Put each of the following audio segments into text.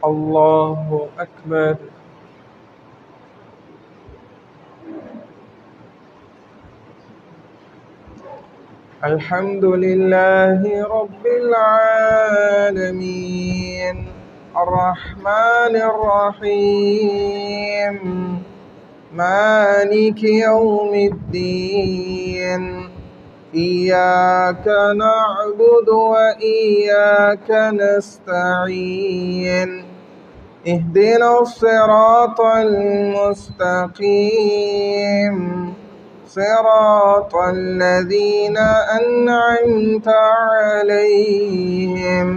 الله أكبر. الحمد لله رب العالمين الرحمن الرحيم مالك يوم الدين إياك نعبد وإياك نستعين اهدنا الصراط المستقيم صراط الذين أنعمت عليهم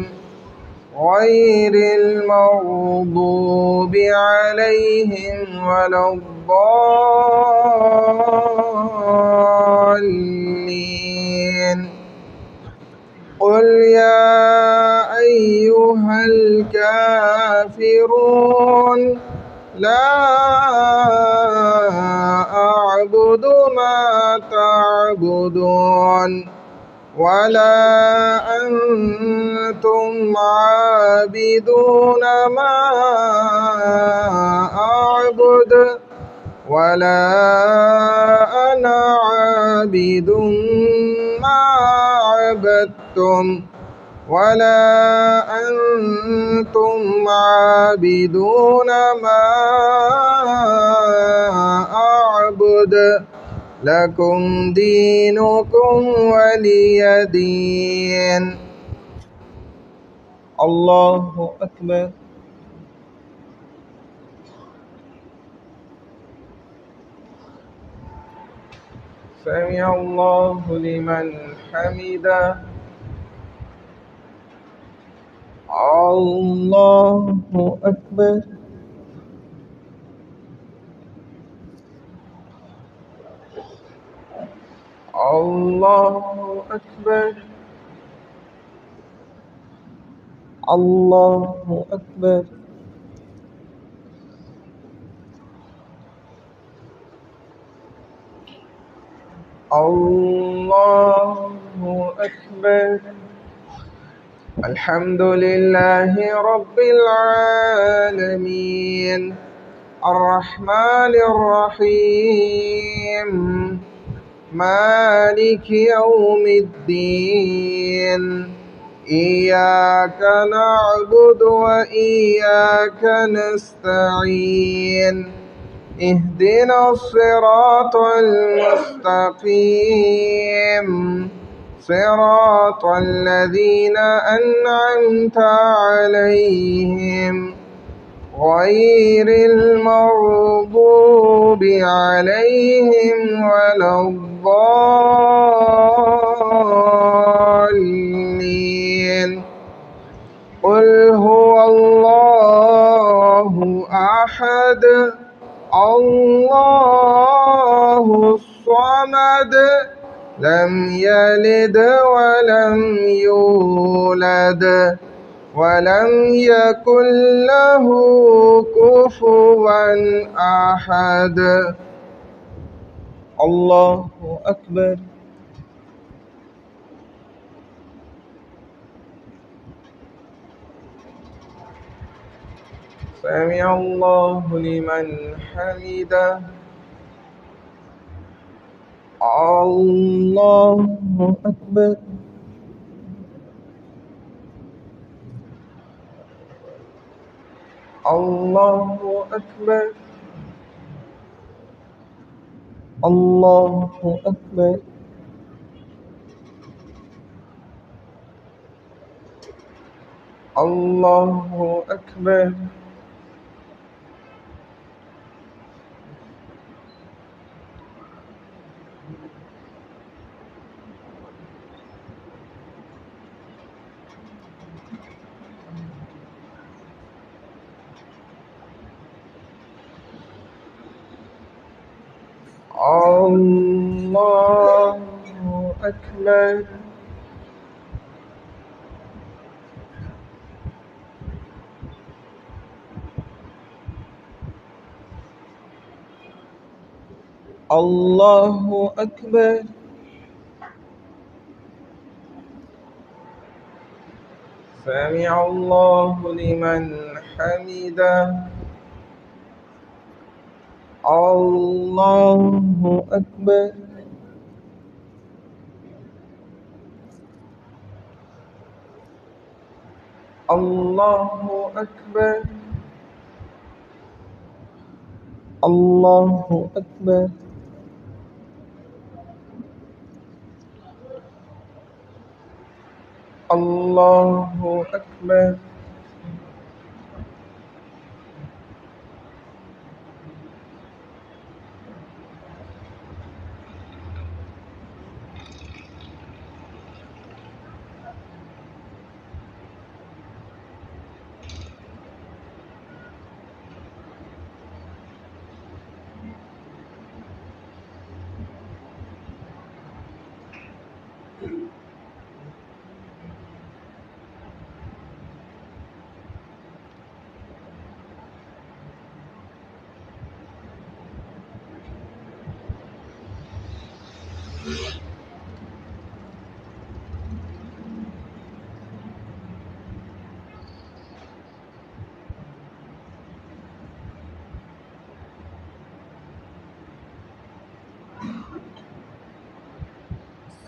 غير المغضوب عليهم ولا الضالين. قل يا أيها الكافرون لا أعبد ما تعبدون ولا أنتم عابدون ما أعبد ولا أنا عابد ما عبدتم ولا أنتم عابدون ما أعبد لكم دينكم ولي دين. الله أكبر. سمع الله لمن حمده. الله أكبر. الله أكبر. الله أكبر. الله أكبر. الحمد لله رب العالمين الرحمن الرحيم مالك يوم الدين إياك نعبد وإياك نستعين اهدنا الصراط المستقيم صراط الذين أنعمت عليهم غير المغضوب عليهم ولا الضالين. قل هو الله أحد الله الصمد لم يلد ولم يولد ولم يكن له كفوا أحد. الله أكبر. سمع الله لمن حمده. الله أكبر. الله أكبر. الله أكبر. الله أكبر. الله أكبر. الله أكبر. سمع الله لمن حميدا الله أكبر الله أكبر الله أكبر الله أكبر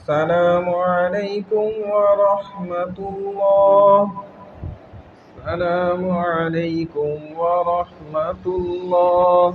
السلام عليكم ورحمة الله السلام عليكم ورحمة الله